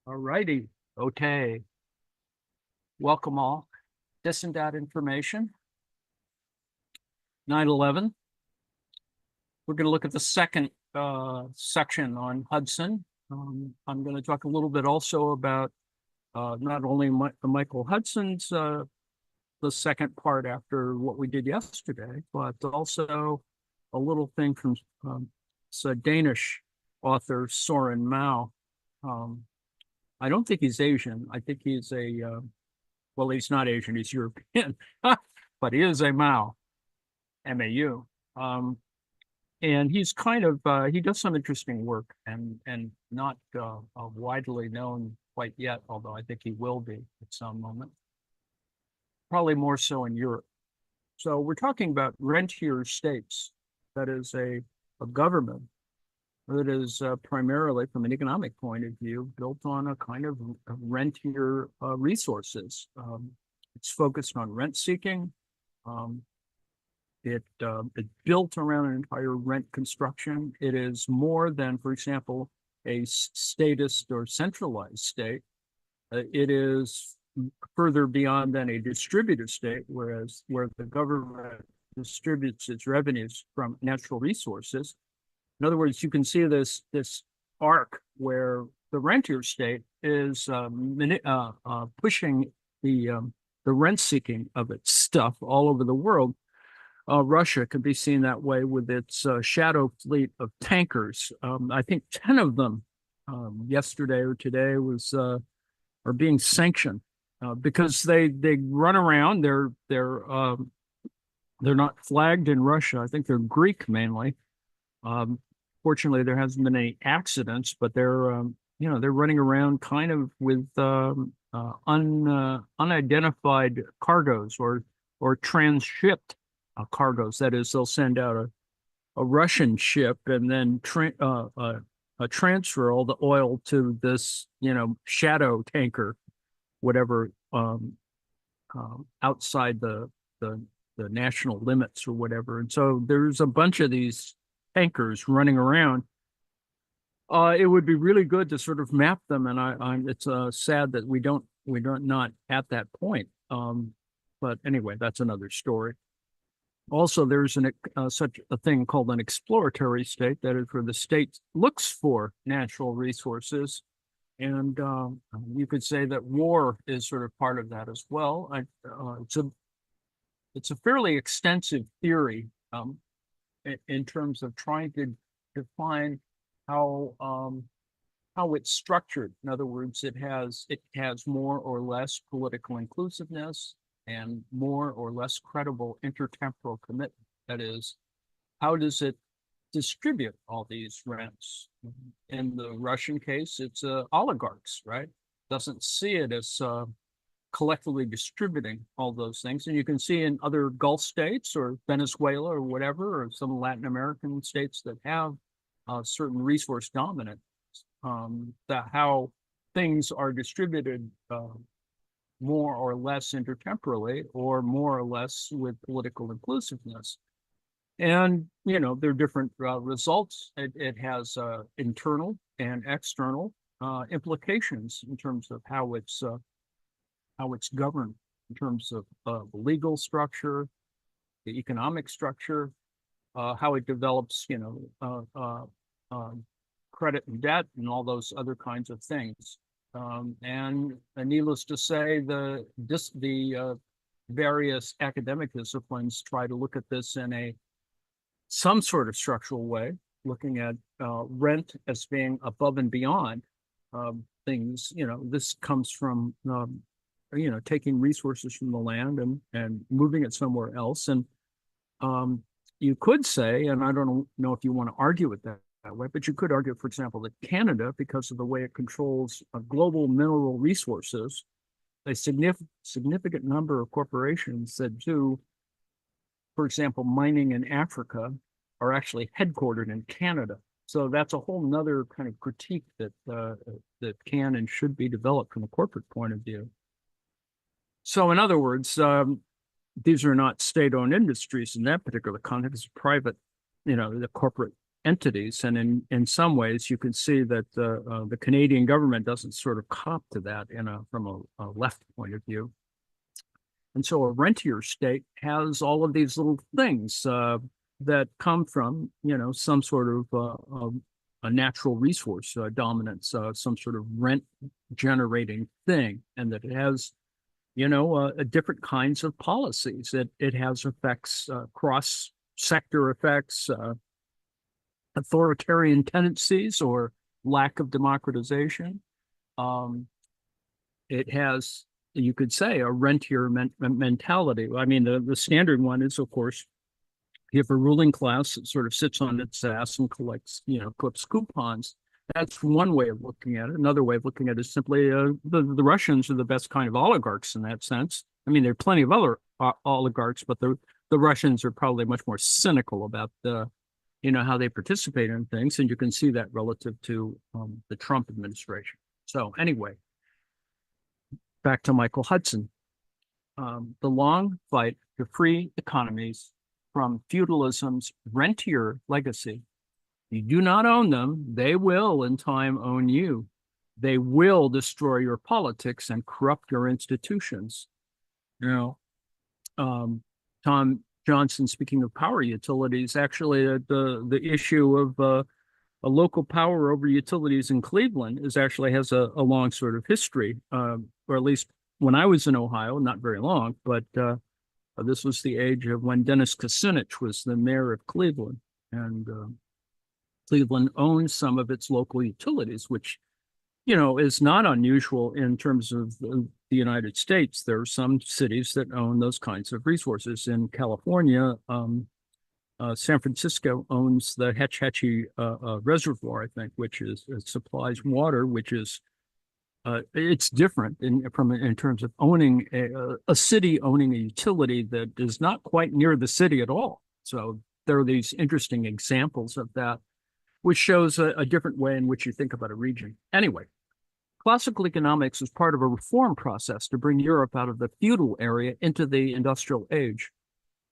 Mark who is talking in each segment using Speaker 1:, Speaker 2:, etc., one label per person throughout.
Speaker 1: All righty. Okay. Welcome all. This and that information. 9/11. We're going to look at the second section on Hudson. I'm going to talk a little bit also about not only Michael Hudson's the second part after what we did yesterday, but also a little thing from it's a Danish author, Soren Mao. I don't think he's Asian. I think he's well, he's not Asian, he's European, but he is a Mao, M-A-U. And he's kind of, he does some interesting work and not widely known quite yet, although I think he will be at some moment. Probably more so in Europe. So we're talking about rentier states. That is a government that is primarily, from an economic point of view, built on a kind of rentier resources. It's focused on rent seeking. It built around an entire rent construction. It is more than, for example, a statist or centralized state. It is further beyond than a distributed state, where the government distributes its revenues from natural resources. In other words, you can see this arc where the rentier state is pushing the rent seeking of its stuff all over the world. Russia could be seen that way with its shadow fleet of tankers. I think 10 of them yesterday or today are being sanctioned because they run around. They're not flagged in Russia. I think they're Greek mainly. Fortunately, there hasn't been any accidents, but they're running around kind of with unidentified cargoes or transshipped cargoes. That is, they'll send out a Russian ship and then transfer all the oil to this shadow tanker, whatever, outside the national limits or whatever. And so there's a bunch of these tankers running around. It would be really good to sort of map them, and it's sad that we're not at that point. But anyway, that's another story. Also, there's such a thing called an exploratory state, that is where the state looks for natural resources, and you could say that war is sort of part of that as well. It's a fairly extensive theory in terms of trying to define how it's structured. In other words, it has more or less political inclusiveness and more or less credible intertemporal commitment. That is, how does it distribute all these rents? In the Russian case, it's oligarchs, right? Doesn't see it as collectively distributing all those things. And you can see in other Gulf states or Venezuela or whatever, or some Latin American states that have certain resource dominance, that how things are distributed more or less intertemporally, or more or less with political inclusiveness. And, there are different results. It has internal and external implications in terms of how it's governed, in terms of the legal structure, the economic structure, how it develops, credit and debt, and all those other kinds of things. And needless to say, the various academic disciplines try to look at this in some sort of structural way, looking at rent as being above and beyond things. This comes from taking resources from the land and moving it somewhere else. And you could say, and I don't know if you want to argue it that way, but you could argue, for example, that Canada, because of the way it controls global mineral resources, a significant number of corporations that do, for example, mining in Africa, are actually headquartered in Canada. So that's a whole nother kind of critique that can and should be developed from a corporate point of view. So in other words, these are not state-owned industries in that particular context. It's private, the corporate entities. And in some ways, you can see that the Canadian government doesn't sort of cop to that from a left point of view. And so a rentier state has all of these little things that come from, some sort of a natural resource dominance, some sort of rent generating thing, and that it has, different kinds of policies. It has effects, cross sector effects, authoritarian tendencies or lack of democratization. It has, you could say, a rentier mentality. I mean, the standard one is, of course, you have a ruling class that sort of sits on its ass and collects, clips coupons. That's one way of looking at it. Another way of looking at it is simply the Russians are the best kind of oligarchs in that sense. I mean, there are plenty of other oligarchs, but the Russians are probably much more cynical about how they participate in things, and you can see that relative to the Trump administration. So anyway, back to Michael Hudson. The long fight to free economies from feudalism's rentier legacy. You do not own them. They will in time own you. They will destroy your politics and corrupt your institutions. Tom Johnson, speaking of power utilities, actually the issue of a local power over utilities in Cleveland has a long sort of history, or at least when I was in Ohio, not very long, but this was the age of when Dennis Kucinich was the mayor of Cleveland, and Cleveland owned some of its local utilities, which, is not unusual in terms of the United States. There are some cities that own those kinds of resources. In California, San Francisco owns the Hetch Hetchy Reservoir, I think, which supplies water, which is it's different in terms of owning a city owning a utility that is not quite near the city at all. So there are these interesting examples of that, which shows a different way in which you think about a region. Anyway, classical economics was part of a reform process to bring Europe out of the feudal area into the industrial age.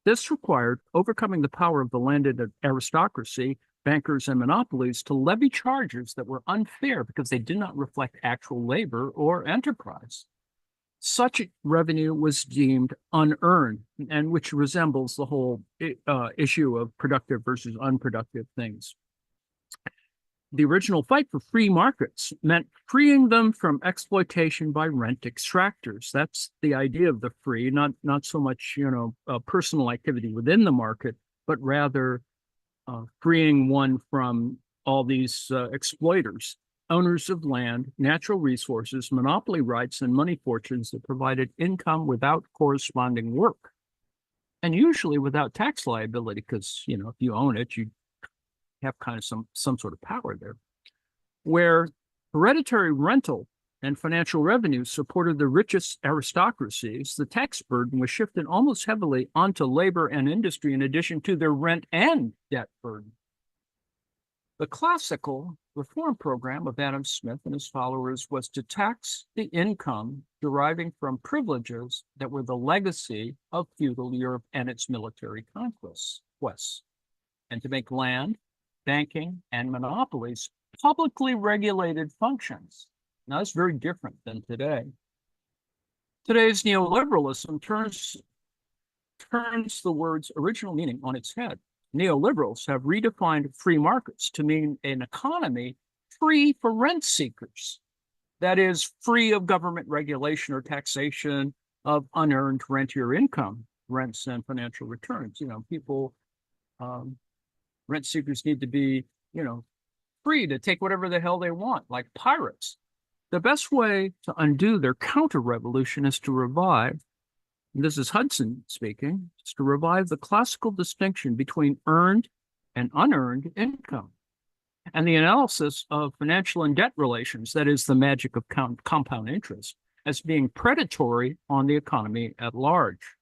Speaker 1: This required overcoming the power of the landed aristocracy, bankers, and monopolies to levy charges that were unfair because they did not reflect actual labor or enterprise. Such revenue was deemed unearned, and which resembles the whole issue of productive versus unproductive things. The original fight for free markets meant freeing them from exploitation by rent extractors. That's the idea of the free, not so much personal activity within the market, but rather freeing one from all these exploiters, owners of land, natural resources, monopoly rights, and money fortunes that provided income without corresponding work, and usually without tax liability, because if you own it, you have kind of some sort of power there. Where hereditary rental and financial revenue supported the richest aristocracies, the tax burden was shifted almost heavily onto labor and industry in addition to their rent and debt burden. The classical reform program of Adam Smith and his followers was to tax the income deriving from privileges that were the legacy of feudal Europe and its military conquests, and to make land, banking, and monopolies publicly regulated functions. Now, that's very different than today. Today's neoliberalism turns the word's original meaning on its head. Neoliberals have redefined free markets to mean an economy free for rent seekers. That is, free of government regulation or taxation of unearned rentier income, rents and financial returns. People, rent seekers need to be, free to take whatever the hell they want, like pirates. The best way to undo their counter-revolution is to revive, and this is Hudson speaking, is to revive the classical distinction between earned and unearned income, and the analysis of financial and debt relations, that is the magic of compound interest, as being predatory on the economy at large.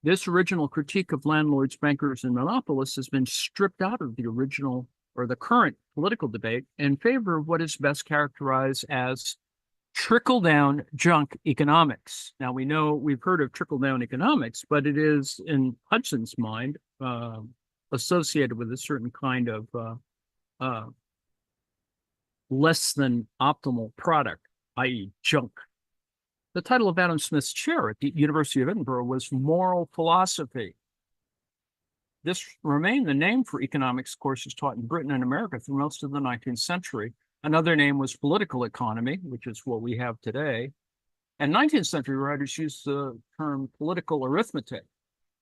Speaker 1: This original critique of landlords, bankers, and monopolists has been stripped out of the original or the current political debate in favor of what is best characterized as trickle-down junk economics. Now, we've heard of trickle-down economics, but it is, in Hudson's mind, associated with a certain kind of less than optimal product, i.e. junk. The title of Adam Smith's chair at the University of Edinburgh was moral philosophy. This remained the name for economics courses taught in Britain and America through most of the 19th century. Another name was political economy, which is what we have today. And 19th century writers used the term political arithmetic.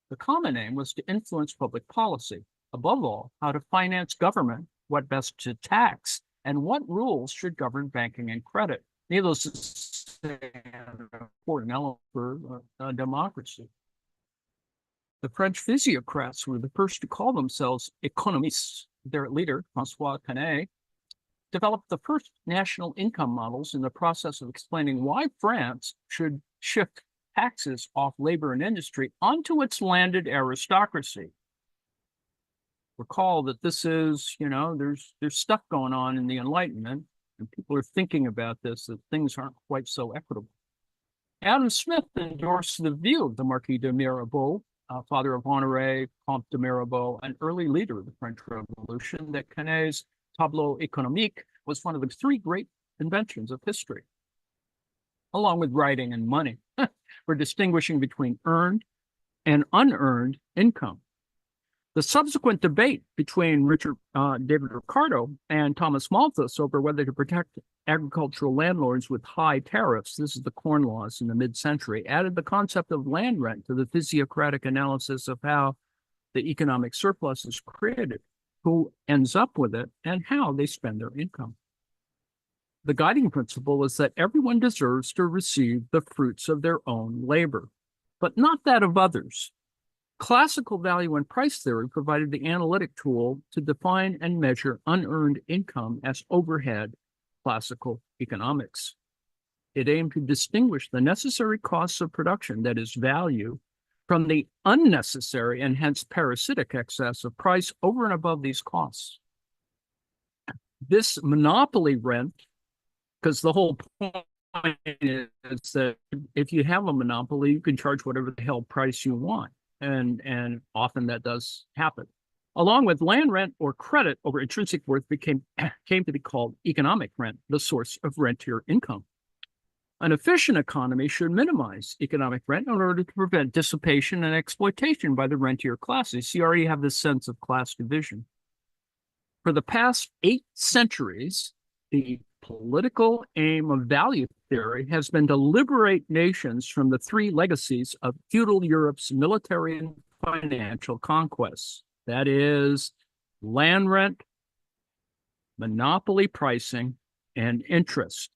Speaker 1: The common aim was to influence public policy, above all, how to finance government, what best to tax, and what rules should govern banking and credit. Needless to say, an important element for democracy. The French physiocrats were the first to call themselves économistes. Their leader, François Quesnay, developed the first national income models in the process of explaining why France should shift taxes off labor and industry onto its landed aristocracy. Recall that this is, there's stuff going on in the Enlightenment, and people are thinking about this, that things aren't quite so equitable. Adam Smith endorsed the view of the Marquis de Mirabeau, father of Honoré, Comte de Mirabeau, an early leader of the French Revolution, that Quesnay's tableau économique was one of the three great inventions of history, along with writing and money, for distinguishing between earned and unearned income. The subsequent debate between David Ricardo and Thomas Malthus over whether to protect agricultural landlords with high tariffs, this is the Corn Laws in the mid-century, added the concept of land rent to the physiocratic analysis of how the economic surplus is created, who ends up with it, and how they spend their income. The guiding principle is that everyone deserves to receive the fruits of their own labor, but not that of others. Classical value and price theory provided the analytic tool to define and measure unearned income as overhead classical economics. It aimed to distinguish the necessary costs of production, that is value, from the unnecessary and hence parasitic excess of price over and above these costs. This monopoly rent, because the whole point is that if you have a monopoly, you can charge whatever the hell price you want. And often that does happen. Along with land rent or credit over intrinsic worth came to be called economic rent, the source of rentier income. An efficient economy should minimize economic rent in order to prevent dissipation and exploitation by the rentier classes. You already have this sense of class division. For the past 8 centuries, the political aim of value theory has been to liberate nations from the 3 legacies of feudal Europe's military and financial conquests. That is, land rent, monopoly pricing, and interest.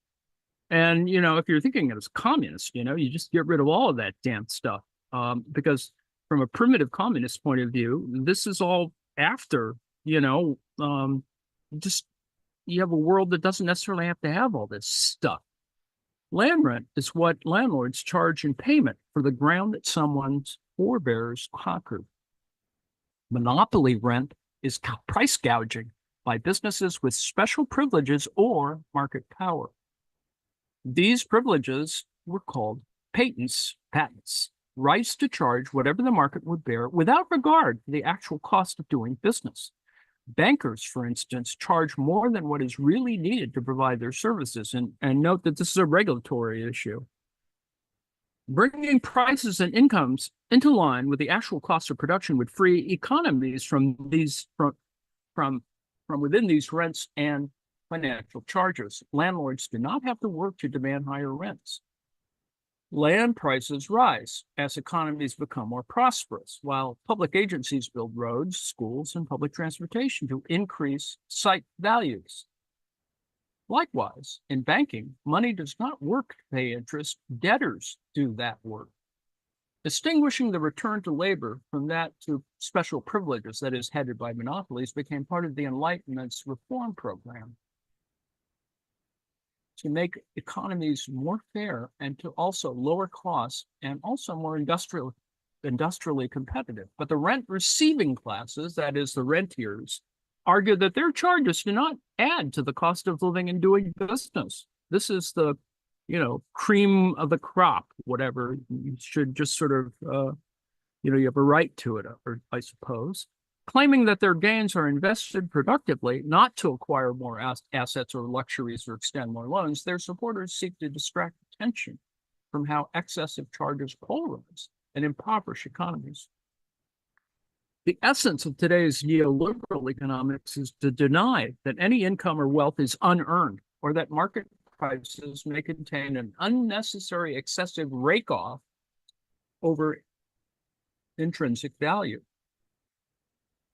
Speaker 1: And, if you're thinking as communist, you just get rid of all of that damn stuff. Because from a primitive communist point of view, this is all after, just you have a world that doesn't necessarily have to have all this stuff. Land rent is what landlords charge in payment for the ground that someone's forebears conquered. Monopoly rent is price gouging by businesses with special privileges or market power. These privileges were called patents, rights to charge whatever the market would bear without regard to the actual cost of doing business. Bankers, for instance, charge more than what is really needed to provide their services. And note that this is a regulatory issue. Bringing prices and incomes into line with the actual cost of production would free economies from within these rents and financial charges. Landlords do not have to work to demand higher rents. Land prices rise as economies become more prosperous, while public agencies build roads, schools, and public transportation to increase site values. Likewise, in banking, money does not work to pay interest. Debtors do that work. Distinguishing the return to labor from that to special privileges, that is, headed by monopolies, became part of the Enlightenment's reform program to make economies more fair and to also lower costs and also more industrially competitive. But the rent receiving classes, that is the rentiers, argue that their charges do not add to the cost of living and doing business. This is the, cream of the crop, whatever. You should just sort of, you have a right to it, or I suppose. claiming that their gains are invested productively, not to acquire more assets or luxuries or extend more loans. Their supporters seek to distract attention from how excessive charges polarize and impoverish economies. The essence of today's neoliberal economics is to deny that any income or wealth is unearned, or that market prices may contain an unnecessary excessive rake-off over intrinsic value.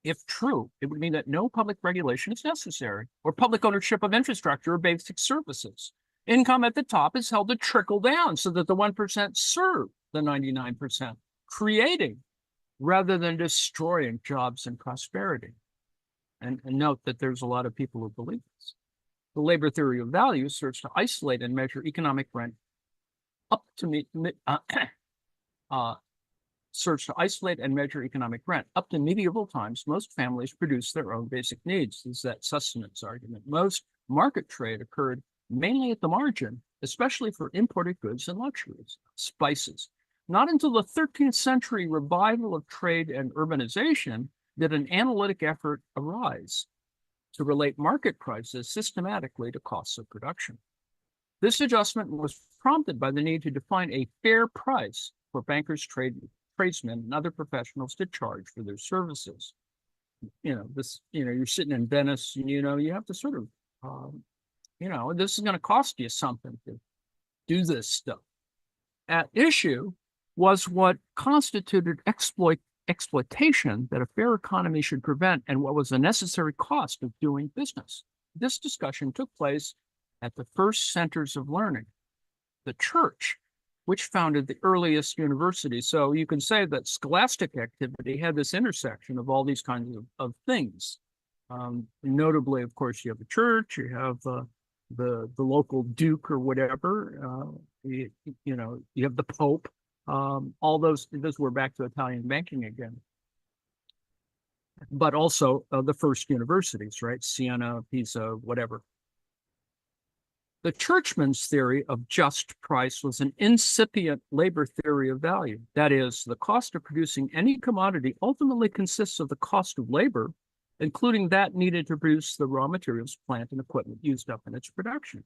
Speaker 1: If true, it would mean that no public regulation is necessary, or public ownership of infrastructure or basic services. Income at the top is held to trickle down so that the 1% serve the 99%, creating rather than destroying jobs and prosperity. And note that there's a lot of people who believe this. The labor theory of value serves to isolate and measure economic rent up to medieval times. Most families produced their own basic needs. This is that sustenance argument. Most market trade occurred mainly at the margin, especially for imported goods and luxuries, spices. Not until the 13th century revival of trade and urbanization did an analytic effort arise to relate market prices systematically to costs of production. This adjustment was prompted by the need to define a fair price for bankers, tradesmen, and other professionals to charge for their services. You're sitting in Venice, and, you have to sort of, this is going to cost you something to do this stuff. At issue was what constituted exploitation that a fair economy should prevent, and what was a necessary cost of doing business. This discussion took place at the first centers of learning, the church, which founded the earliest universities. So you can say that scholastic activity had this intersection of all these kinds of things. Notably, of course, you have the church, you have the local duke or whatever, you have the Pope. All those were back to Italian banking again. But also the first universities, right? Siena, Pisa, whatever. The churchman's theory of just price was an incipient labor theory of value. That is, the cost of producing any commodity ultimately consists of the cost of labor, including that needed to produce the raw materials, plant, and equipment used up in its production.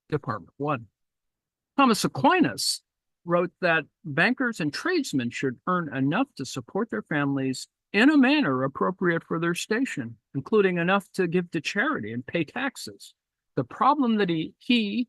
Speaker 1: Department 1. Thomas Aquinas wrote that bankers and tradesmen should earn enough to support their families in a manner appropriate for their station, including enough to give to charity and pay taxes. The problem that he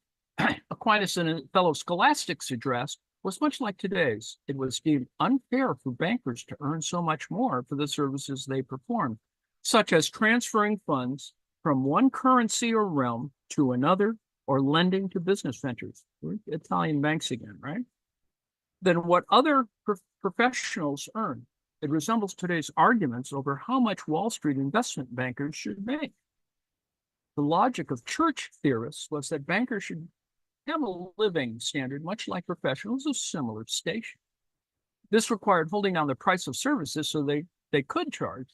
Speaker 1: Aquinas and fellow scholastics addressed was much like today's. It was deemed unfair for bankers to earn so much more for the services they performed, such as transferring funds from one currency or realm to another, or lending to business ventures. Italian banks again, right? Then what other professionals earn. It resembles today's arguments over how much Wall Street investment bankers should make. The logic of church theorists was that bankers should have a living standard, much like professionals of similar station. This required holding down the price of services so they could charge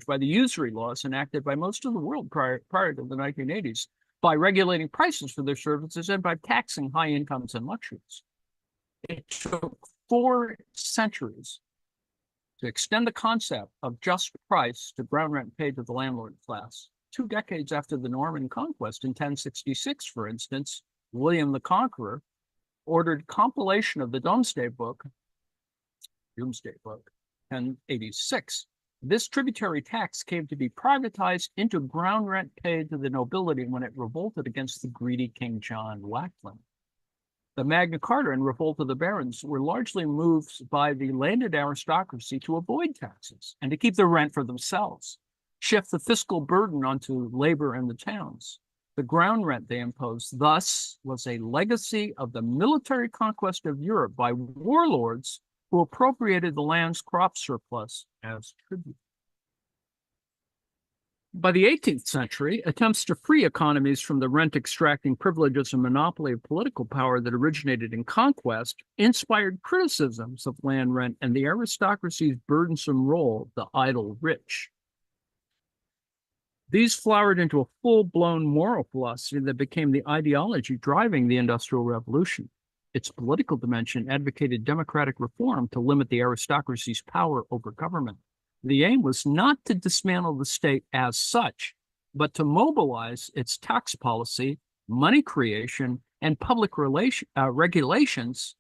Speaker 1: by the usury laws enacted by most of the world prior to the 1980s, by regulating prices for their services and by taxing high incomes and luxuries. It took 4 centuries to extend the concept of just price to ground rent paid to the landlord class. 2 decades after the Norman conquest in 1066, for instance, William the Conqueror ordered compilation of the Domesday Book, 1086. This tributary tax came to be privatized into ground rent paid to the nobility when it revolted against the greedy King John Lackland. The Magna Carta and Revolt of the Barons were largely moved by the landed aristocracy to avoid taxes and to keep the rent for themselves, shift the fiscal burden onto labor and the towns. The ground rent they imposed, thus, was a legacy of the military conquest of Europe by warlords who appropriated the land's crop surplus as tribute. By the 18th century, attempts to free economies from the rent-extracting privileges and monopoly of political power that originated in conquest inspired criticisms of land rent and the aristocracy's burdensome role, the idle rich. These flowered into a full-blown moral philosophy that became the ideology driving the Industrial Revolution. Its political dimension advocated democratic reform to limit the aristocracy's power over government. The aim was not to dismantle the state as such, but to mobilize its tax policy, money creation, and public regulations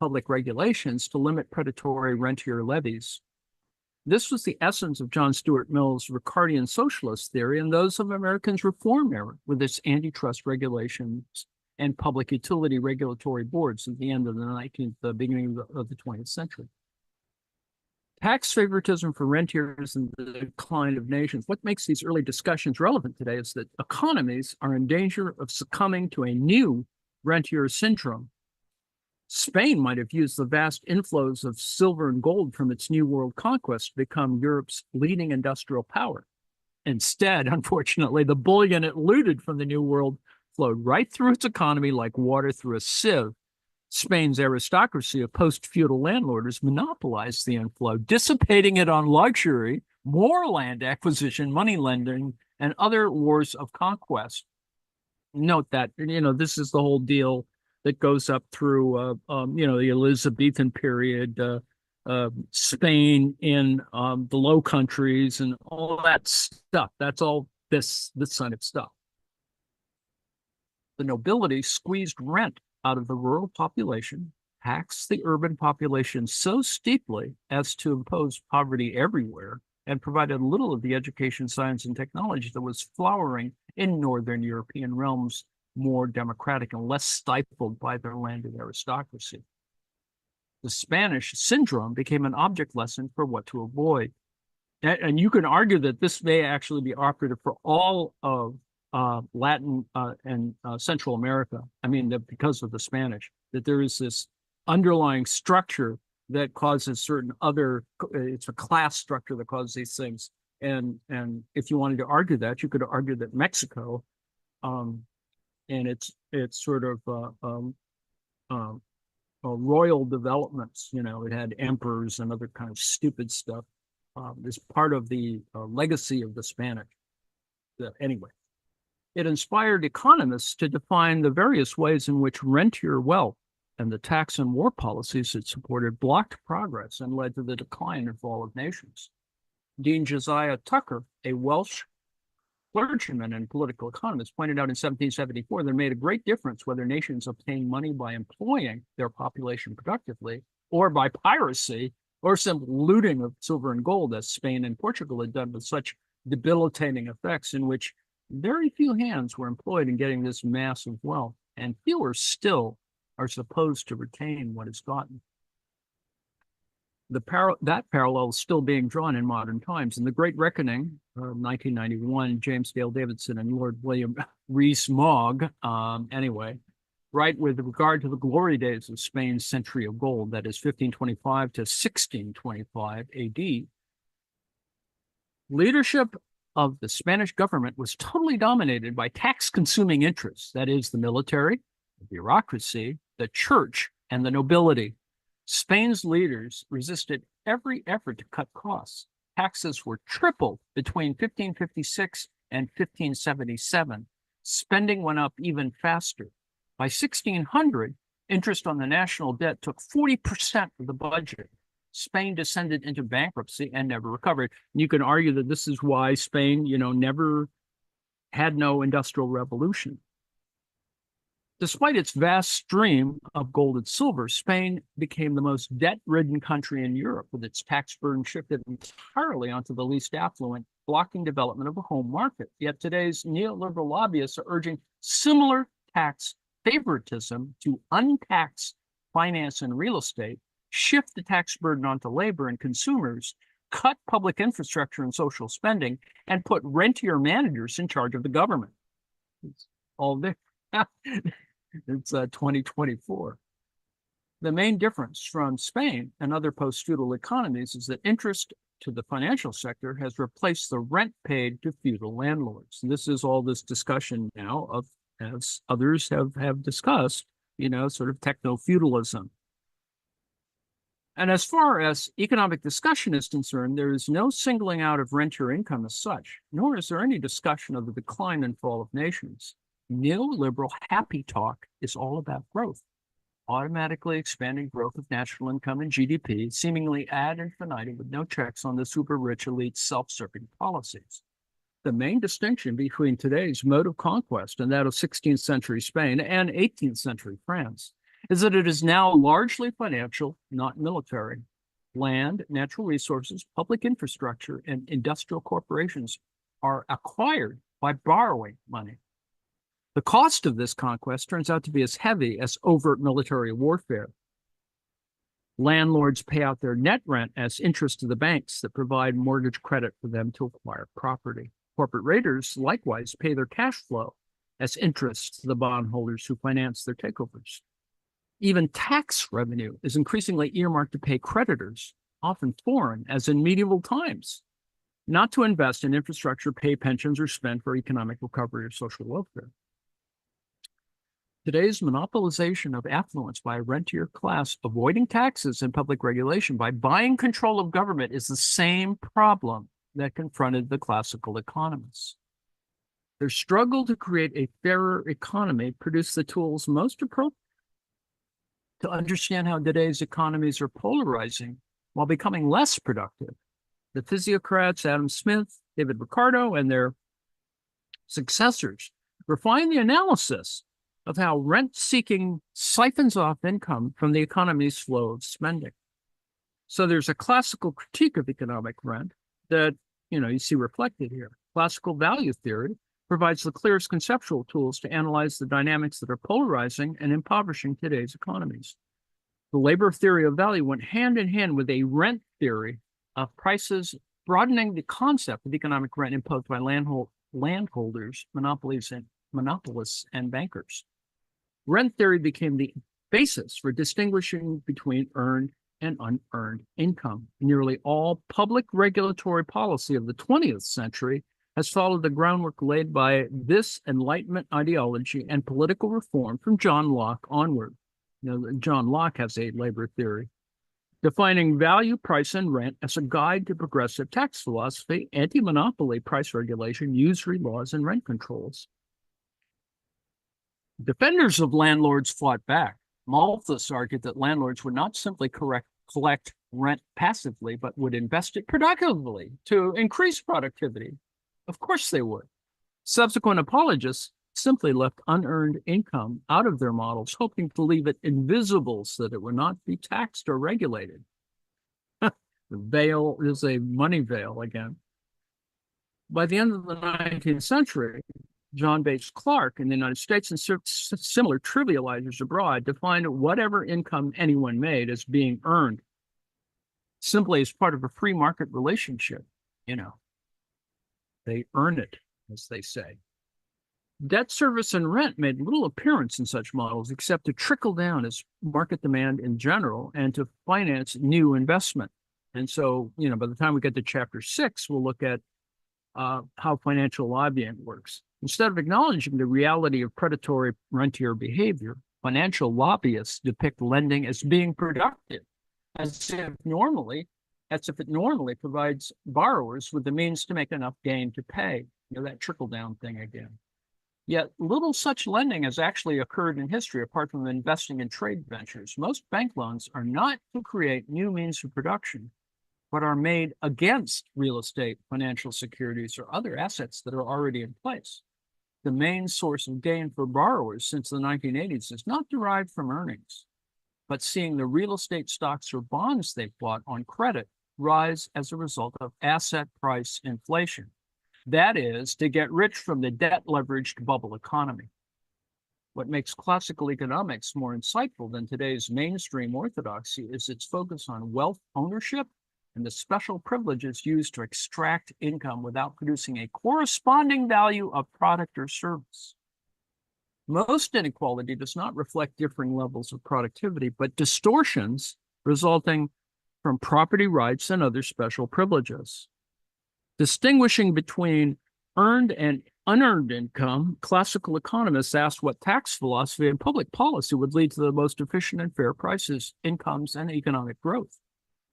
Speaker 1: to limit predatory rentier levies. This was the essence of John Stuart Mill's Ricardian socialist theory and those of Americans' reform era, with its antitrust regulations and public utility regulatory boards at the end of the beginning of the 20th century. Tax favoritism for rentiers and the decline of nations. What makes these early discussions relevant today is that economies are in danger of succumbing to a new rentier syndrome. Spain might have used the vast inflows of silver and gold from its New World conquest to become Europe's leading industrial power. Instead, unfortunately, the bullion it looted from the New World flowed right through its economy like water through a sieve. Spain's aristocracy of post-feudal landlords monopolized the inflow, dissipating it on luxury, more land acquisition, money lending, and other wars of conquest. Note that, this is the whole deal that goes up through, the Elizabethan period, Spain in the Low Countries, and all that stuff. That's all this kind of stuff. The nobility squeezed rent out of the rural population, taxed the urban population so steeply as to impose poverty everywhere, and provided little of the education, science, and technology that was flowering in Northern European realms, more democratic and less stifled by their landed aristocracy. The Spanish syndrome became an object lesson for what to avoid. And you can argue that this may actually be operative for all of Latin and Central America. I mean, because of the Spanish, that there is this underlying structure that causes certain other, it's a class structure that causes these things. And if you wanted to argue that, you could argue that Mexico, and it's sort of royal developments, it had emperors and other kind of stupid stuff, is part of the legacy of the Spanish. Anyway, it inspired economists to define the various ways in which rentier wealth and the tax and war policies it supported blocked progress and led to the decline and fall of nations. Dean Josiah Tucker, a Welsh clergyman and political economist, pointed out in 1774 that it made a great difference whether nations obtained money by employing their population productively or by piracy or simple looting of silver and gold, as Spain and Portugal had done, with such debilitating effects in which very few hands were employed in getting this massive wealth, and fewer still are supposed to retain what is gotten. That parallel is still being drawn in modern times. In The Great Reckoning, 1991, James Dale Davidson and Lord William Rees-Mogg, write with regard to the glory days of Spain's century of gold, that is 1525 to 1625 AD. Leadership of the Spanish government was totally dominated by tax-consuming interests, that is, the military, the bureaucracy, the church, and the nobility. Spain's leaders resisted every effort to cut costs. Taxes were tripled between 1556 and 1577. Spending went up even faster. By 1600, interest on the national debt took 40% of the budget. Spain descended into bankruptcy and never recovered. And you can argue that this is why Spain, never had no industrial revolution. Despite its vast stream of gold and silver, Spain became the most debt-ridden country in Europe, with its tax burden shifted entirely onto the least affluent, blocking development of a home market. Yet today's neoliberal lobbyists are urging similar tax favoritism to untax finance and real estate, shift the tax burden onto labor and consumers, cut public infrastructure and social spending, and put rentier managers in charge of the government. It's all there. It's 2024. The main difference from Spain and other post-feudal economies is that interest to the financial sector has replaced the rent paid to feudal landlords. And this is all this discussion now of, as others have discussed, sort of techno-feudalism. And as far as economic discussion is concerned, there is no singling out of rentier income as such, nor is there any discussion of the decline and fall of nations. Neoliberal happy talk is all about growth. automatically expanding growth of national income and GDP, seemingly ad infinitum with no checks on the super rich elite's self-serving policies. The main distinction between today's mode of conquest and that of 16th century Spain and 18th century France is that it is now largely financial, not military. Land, natural resources, public infrastructure, and industrial corporations are acquired by borrowing money. The cost of this conquest turns out to be as heavy as overt military warfare. Landlords pay out their net rent as interest to the banks that provide mortgage credit for them to acquire property. Corporate raiders likewise pay their cash flow as interest to the bondholders who finance their takeovers. Even tax revenue is increasingly earmarked to pay creditors, often foreign, as in medieval times, not to invest in infrastructure, pay pensions, or spend for economic recovery or social welfare. Today's monopolization of affluence by a rentier class avoiding taxes and public regulation by buying control of government is the same problem that confronted the classical economists. Their struggle to create a fairer economy produced the tools most appropriate to understand how today's economies are polarizing while becoming less productive. The physiocrats Adam Smith, David Ricardo, and their successors refined the analysis of how rent-seeking siphons off income from the economy's flow of spending. So there's a classical critique of economic rent that you see reflected here. Classical value theory provides the clearest conceptual tools to analyze the dynamics that are polarizing and impoverishing today's economies. The labor theory of value went hand in hand with a rent theory of prices, broadening the concept of economic rent imposed by landholders, monopolists, and bankers. Rent theory became the basis for distinguishing between earned and unearned income. Nearly all public regulatory policy of the 20th century has followed the groundwork laid by this Enlightenment ideology and political reform from John Locke onward. John Locke has a labor theory, defining value, price, and rent as a guide to progressive tax philosophy, anti-monopoly price regulation, usury laws, and rent controls. Defenders of landlords fought back. Malthus argued that landlords would not simply collect rent passively, but would invest it productively to increase productivity. Of course they would. Subsequent apologists simply left unearned income out of their models, hoping to leave it invisible so that it would not be taxed or regulated. The veil is a money veil again. By the end of the 19th century, John Bates Clark in the United States and similar trivializers abroad defined whatever income anyone made as being earned, simply as part of a free market relationship. They earn it, as they say. Debt service and rent made little appearance in such models except to trickle down as market demand in general and to finance new investment. And so, by the time we get to chapter 6, we'll look at how financial lobbying works. Instead of acknowledging the reality of predatory rentier behavior, financial lobbyists depict lending as being productive, as if it normally provides borrowers with the means to make enough gain to pay. That trickle-down thing again. Yet little such lending has actually occurred in history apart from investing in trade ventures. Most bank loans are not to create new means of production, but are made against real estate, financial securities, or other assets that are already in place. The main source of gain for borrowers since the 1980s is not derived from earnings, but seeing the real estate stocks or bonds they've bought on credit rise as a result of asset price inflation. That is, to get rich from the debt-leveraged bubble economy. What makes classical economics more insightful than today's mainstream orthodoxy is its focus on wealth ownership and the special privileges used to extract income without producing a corresponding value of product or service. Most inequality does not reflect differing levels of productivity, but distortions resulting from property rights and other special privileges. Distinguishing between earned and unearned income, classical economists asked what tax philosophy and public policy would lead to the most efficient and fair prices, incomes, and economic growth.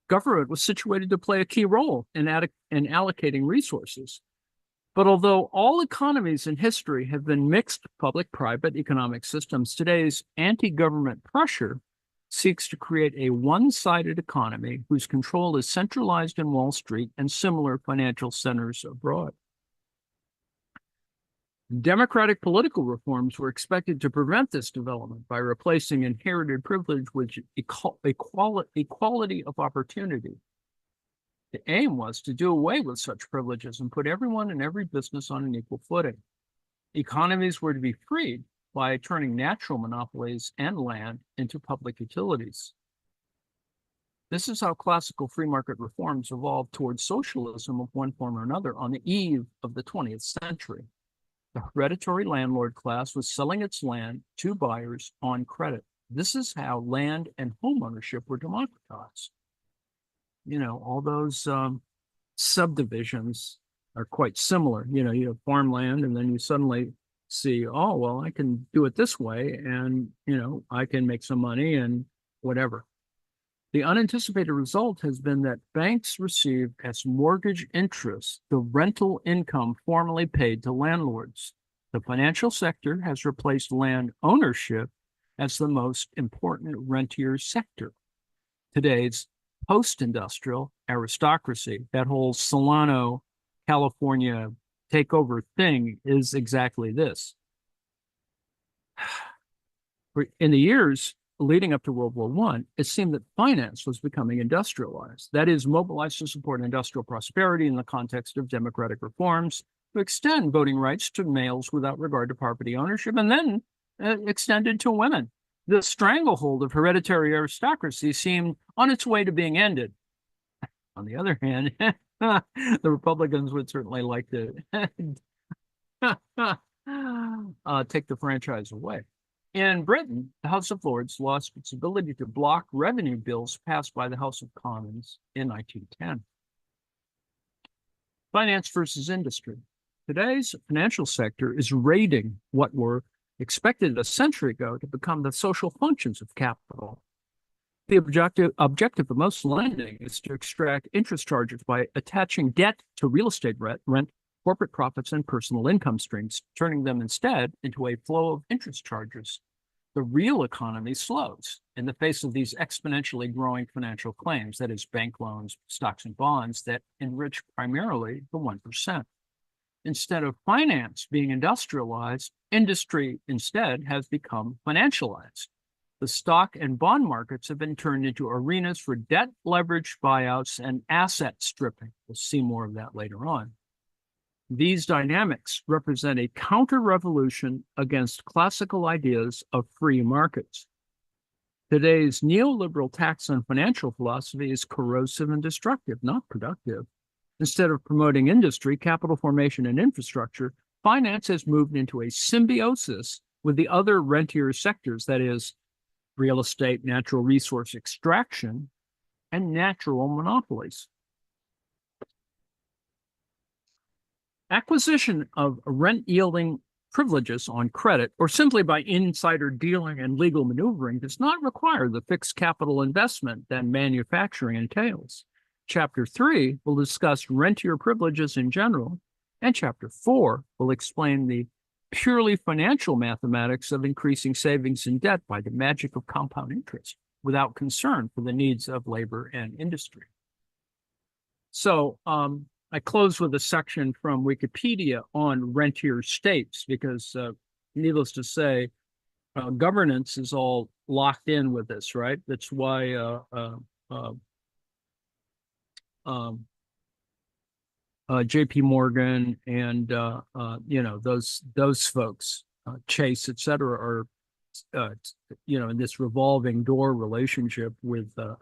Speaker 1: Government was situated to play a key role in allocating resources. But although all economies in history have been mixed public-private economic systems, today's anti-government pressure seeks to create a one-sided economy whose control is centralized in Wall Street and similar financial centers abroad. Democratic political reforms were expected to prevent this development by replacing inherited privilege with equality of opportunity. The aim was to do away with such privileges and put everyone and every business on an equal footing. Economies were to be freed by turning natural monopolies and land into public utilities. This is how classical free market reforms evolved towards socialism of one form or another on the eve of the 20th century. The hereditary landlord class was selling its land to buyers on credit. This is how land and home ownership were democratized. You know, all those subdivisions are quite similar. You know, you have farmland and then you suddenly see, oh, well, I can do it this way and, you know, I can make some money and whatever. The unanticipated result has been that banks receive as mortgage interest the rental income formerly paid to landlords. The financial sector has replaced land ownership as the most important rentier sector. Today's post-industrial aristocracy, that whole Solano, California takeover thing, is exactly this. In the years leading up to World War I, it seemed that finance was becoming industrialized. That is, mobilized to support industrial prosperity in the context of democratic reforms, to extend voting rights to males without regard to property ownership, and then extended to women. The stranglehold of hereditary aristocracy seemed on its way to being ended. On the other hand, the Republicans would certainly like to take the franchise away. In Britain, the House of Lords lost its ability to block revenue bills passed by the House of Commons in 1910. Finance versus industry. Today's financial sector is raiding what were expected a century ago to become the social functions of capital. The objective of most lending is to extract interest charges by attaching debt to real estate rent, corporate profits, and personal income streams, turning them instead into a flow of interest charges. The real economy slows in the face of these exponentially growing financial claims, that is, bank loans, stocks, and bonds that enrich primarily the 1%. Instead of finance being industrialized, industry instead has become financialized. The stock and bond markets have been turned into arenas for debt leverage buyouts and asset stripping. We'll see more of that later on. These dynamics represent a counter-revolution against classical ideas of free markets. Today's neoliberal tax on financial philosophy is corrosive and destructive, not productive. Instead of promoting industry, capital formation, and infrastructure, finance has moved into a symbiosis with the other rentier sectors, that is, real estate, natural resource extraction, and natural monopolies. Acquisition of rent-yielding privileges on credit or simply by insider dealing and legal maneuvering does not require the fixed capital investment that manufacturing entails. Chapter 3 will discuss rentier privileges in general, and Chapter 4 will explain the purely financial mathematics of increasing savings and debt by the magic of compound interest without concern for the needs of labor and industry. So I close with a section from Wikipedia on rentier states because, needless to say, governance is all locked in with this, right? That's why J.P. Morgan and those folks, Chase, et cetera, are in this revolving door relationship with the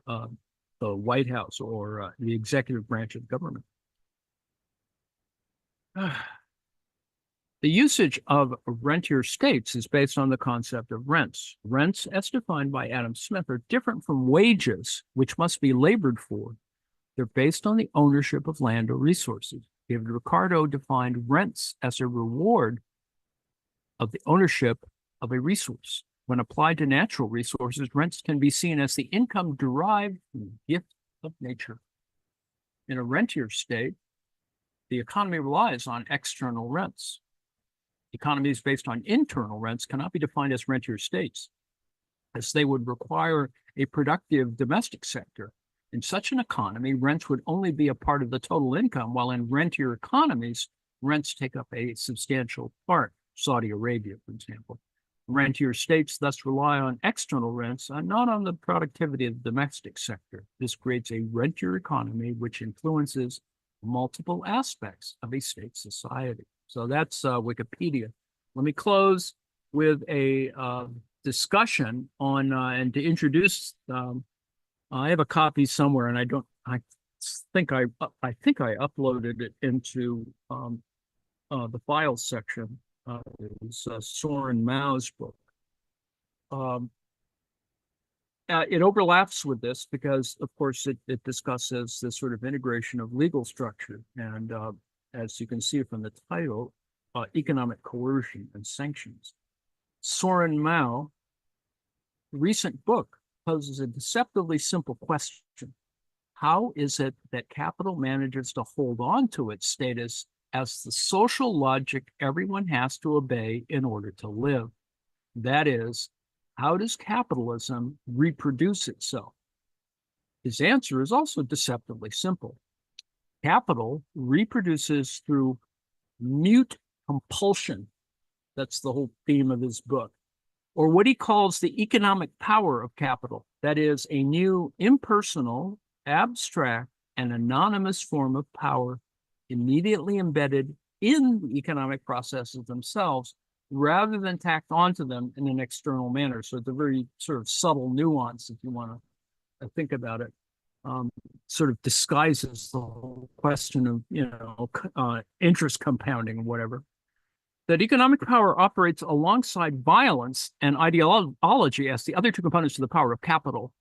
Speaker 1: White House or the executive branch of government. The usage of rentier states is based on the concept of rents. Rents, as defined by Adam Smith, are different from wages, which must be labored for. They're based on the ownership of land or resources. David Ricardo defined rents as a reward of the ownership of a resource. When applied to natural resources, rents can be seen as the income derived from the gift of nature. In a rentier state, the economy relies on external rents. Economies based on internal rents cannot be defined as rentier states, as they would require a productive domestic sector. In such an economy, rents would only be a part of the total income, while in rentier economies, rents take up a substantial part. Saudi Arabia, for example. Rentier states thus rely on external rents and not on the productivity of the domestic sector. This creates a rentier economy which influences multiple aspects of a state society. So that's Wikipedia. Let me close with a discussion on and to introduce. I have a copy somewhere, and I think I uploaded it into the files section. It's Soren Mao's book. It overlaps with this because, of course, it discusses this sort of integration of legal structure. And as you can see from the title, economic coercion and sanctions. Soren Mao, recent book, poses a deceptively simple question. How is it that capital manages to hold on to its status as the social logic everyone has to obey in order to live? That is, how does capitalism reproduce itself? His answer is also deceptively simple. Capital reproduces through mute compulsion. That's the whole theme of his book. Or what he calls the economic power of capital. That is a new impersonal, abstract, and anonymous form of power immediately embedded in the economic processes themselves rather than tacked onto them in an external manner. So it's a very sort of subtle nuance, if you want to think about it. Sort of disguises the whole question of, interest compounding or whatever. That economic power operates alongside violence and ideology as the other two components of the power of capital.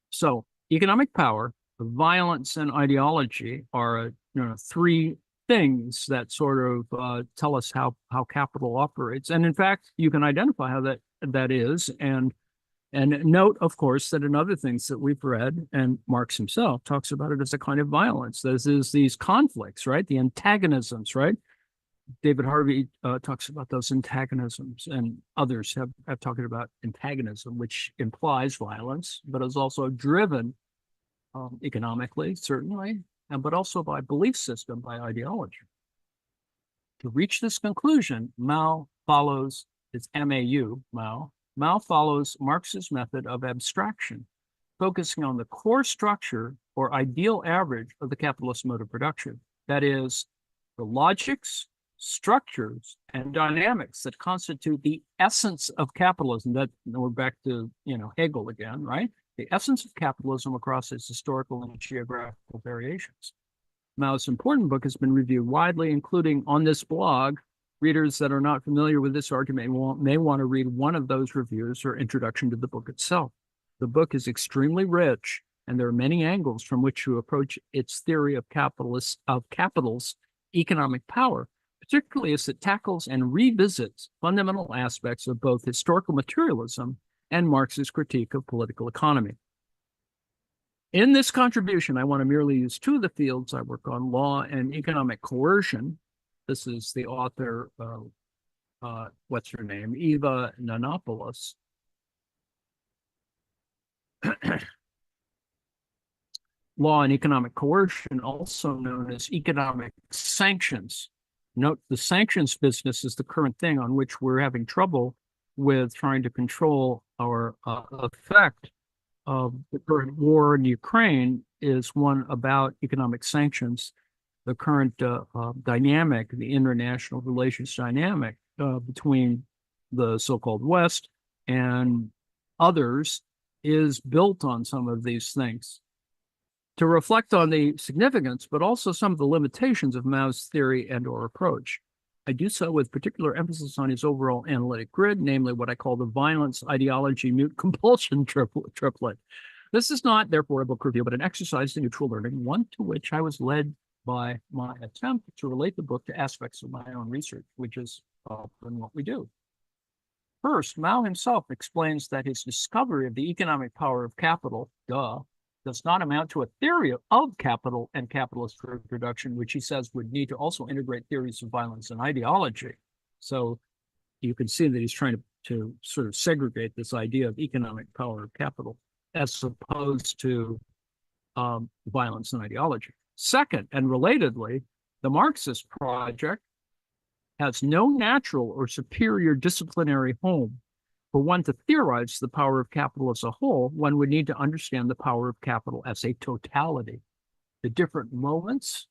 Speaker 1: So economic power, violence, and ideology are three things that sort of tell us how capital operates. And in fact, you can identify how that is. And note, of course, that in other things that we've read, and Marx himself talks about it as a kind of violence. This is these conflicts, right? The antagonisms, right? David Harvey talks about those antagonisms, and others have talked about antagonism, which implies violence, but is also driven economically, certainly, but also by belief system, by ideology. To reach this conclusion, Mao follows, it's M-A-U, Mao follows Marx's method of abstraction, focusing on the core structure or ideal average of the capitalist mode of production. That is, the logics, structures, and dynamics that constitute the essence of capitalism. That we're back to Hegel again, right? The essence of capitalism across its historical and geographical variations. Mao's important book has been reviewed widely, including on this blog. Readers that are not familiar with this argument may want to read one of those reviews or introduction to the book itself. The book is extremely rich, and there are many angles from which to approach its theory of capital's economic power, particularly as it tackles and revisits fundamental aspects of both historical materialism and Marx's critique of political economy. In this contribution, I want to merely use two of the fields I work on, law and economic coercion. This is the author, what's her name? Eva Nanopoulos. Law and economic coercion, also known as economic sanctions. Note the sanctions business is the current thing on which we're having trouble with trying to control our effect of the current war in Ukraine is one about economic sanctions. The current dynamic, the international relations dynamic between the so-called West and others is built on some of these things. To reflect on the significance, but also some of the limitations of Mao's theory and or approach. I do so with particular emphasis on his overall analytic grid, namely what I call the violence, ideology, mute compulsion triplet. This is not, therefore, a book review, but an exercise in neutral learning, one to which I was led by my attempt to relate the book to aspects of my own research, which is often what we do. First, Mao himself explains that his discovery of the economic power of capital, does not amount to a theory of capital and capitalist reproduction, which he says would need to also integrate theories of violence and ideology. So you can see that he's trying to sort of segregate this idea of economic power of capital as opposed to violence and ideology. Second, and relatedly, the Marxist project has no natural or superior disciplinary home. For one to theorize the power of capital as a whole, one would need to understand the power of capital as a totality, the different moments,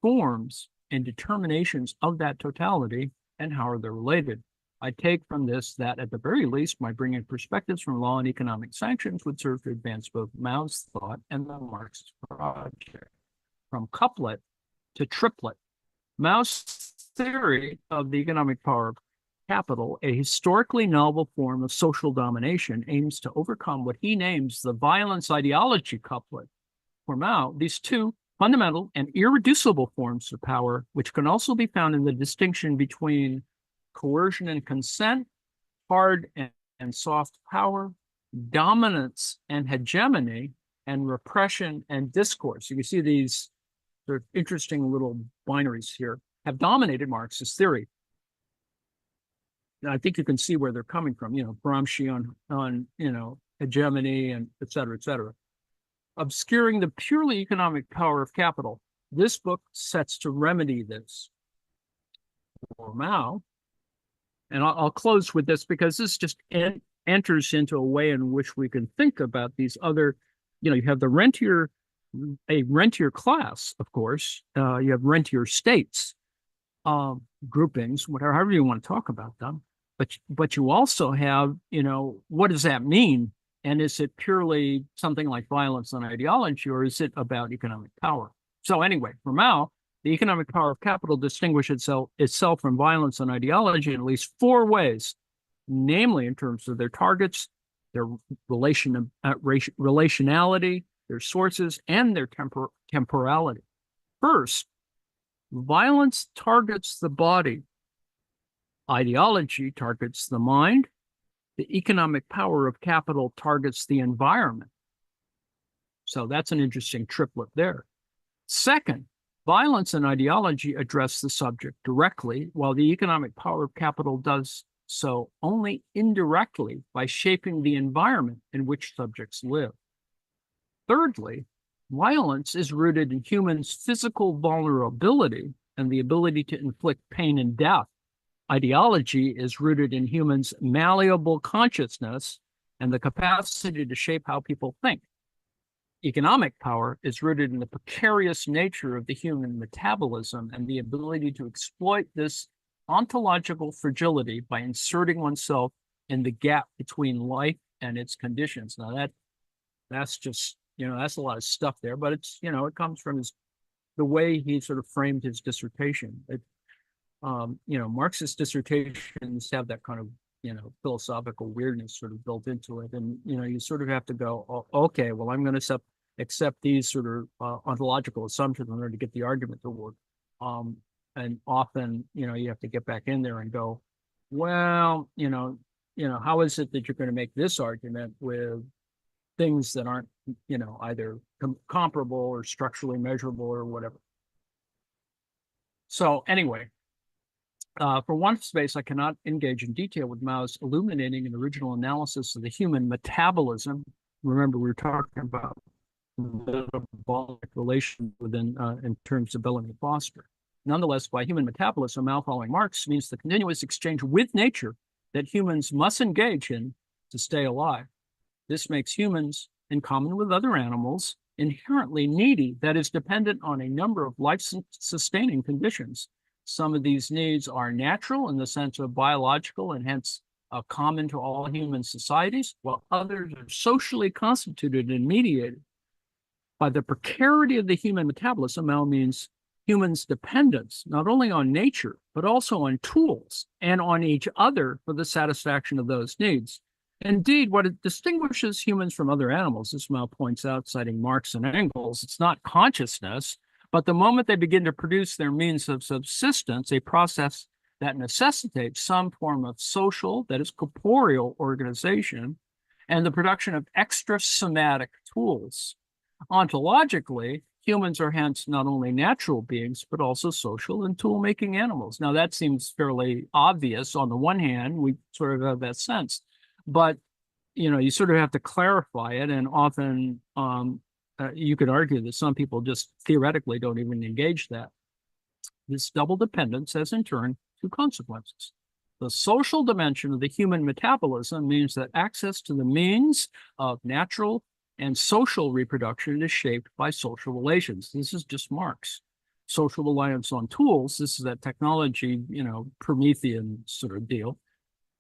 Speaker 1: forms, and determinations of that totality, and how are they related. I take from this that, at the very least, my bringing perspectives from law and economic sanctions would serve to advance both Mao's thought and the Marxist project. From couplet to triplet, Mao's theory of the economic power of capital, a historically novel form of social domination, aims to overcome what he names the violence ideology couplet. For Mao, these two fundamental and irreducible forms of power, which can also be found in the distinction between coercion and consent, hard and soft power, dominance and hegemony, and repression and discourse. You can see these sort of interesting little binaries here have dominated Marxist theory. And I think you can see where they're coming from, Gramsci on hegemony and et cetera, et cetera. Obscuring the purely economic power of capital. This book sets to remedy this. For Mao, and I'll close with this because this just enters into a way in which we can think about these other, you have the a rentier class, of course. You have rentier states, groupings, however you want to talk about them. But you also have, what does that mean? And is it purely something like violence and ideology, or is it about economic power? So anyway, for Mao, the economic power of capital distinguishes itself from violence and ideology in at least four ways, namely in terms of their targets, their relationality, their sources, and their temporality. First, violence targets the body. Ideology targets the mind. The economic power of capital targets the environment. So that's an interesting triplet there. Second, violence and ideology address the subject directly, while the economic power of capital does so only indirectly by shaping the environment in which subjects live. Thirdly, violence is rooted in humans' physical vulnerability and the ability to inflict pain and death. Ideology is rooted in humans' malleable consciousness and the capacity to shape how people think. Economic power is rooted in the precarious nature of the human metabolism and the ability to exploit this ontological fragility by inserting oneself in the gap between life and its conditions. Now that's just, that's a lot of stuff there, but it's, it comes from the way he sort of framed his dissertation. Marxist dissertations have that kind of, philosophical weirdness sort of built into it. And, you sort of have to go, oh, okay, well, I'm going to accept these sort of ontological assumptions in order to get the argument to work. And often, you have to get back in there and go, well, how is it that you're going to make this argument with things that aren't, either comparable or structurally measurable or whatever. So anyway, for one space, I cannot engage in detail with Mao's illuminating and original analysis of the human metabolism. Remember, we were talking about the metabolic relation within, in terms of Bellamy Foster. Nonetheless, by human metabolism, Mao, following Marx, means the continuous exchange with nature that humans must engage in to stay alive. This makes humans, in common with other animals, inherently needy, that is dependent on a number of life-sustaining conditions. Some of these needs are natural in the sense of biological and hence common to all human societies, while others are socially constituted and mediated. By the precarity of the human metabolism, Mao means humans' dependence not only on nature, but also on tools and on each other for the satisfaction of those needs. Indeed, what distinguishes humans from other animals, as Mao points out, citing Marx and Engels, it's not consciousness, but the moment they begin to produce their means of subsistence, a process that necessitates some form of social, that is corporeal organization, and the production of extrasomatic tools. Ontologically, humans are hence not only natural beings, but also social and tool-making animals. Now, that seems fairly obvious. On the one hand, we sort of have that sense, but you sort of have to clarify it, and often you could argue that some people just theoretically don't even engage that. This double dependence has in turn two consequences. The social dimension of the human metabolism means that access to the means of natural and social reproduction is shaped by social relations. This is just Marx. Social reliance on tools, this is that technology, Promethean sort of deal,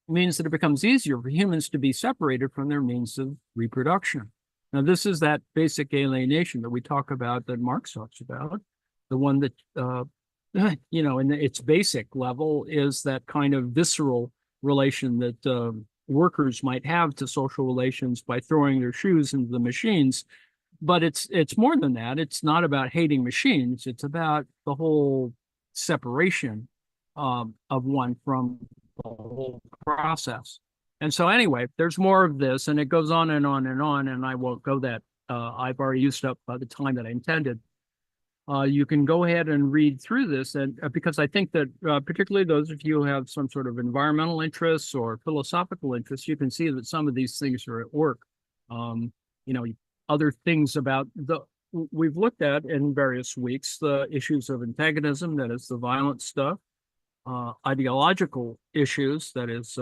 Speaker 1: means that it becomes easier for humans to be separated from their means of reproduction. Now, this is that basic alienation that we talk about, that Marx talks about, the one that in its basic level is that kind of visceral relation that workers might have to social relations by throwing their shoes into the machines. But it's more than that. It's not about hating machines. It's about the whole separation of one from the whole process. And so anyway, there's more of this, and it goes on and on and on, and I won't go that. I've already used up the time that I intended. You can go ahead and read through this, and because I think that particularly those of you who have some sort of environmental interests or philosophical interests, you can see that some of these things are at work. Other things about we've looked at in various weeks, the issues of antagonism, that is the violent stuff, ideological issues, that is,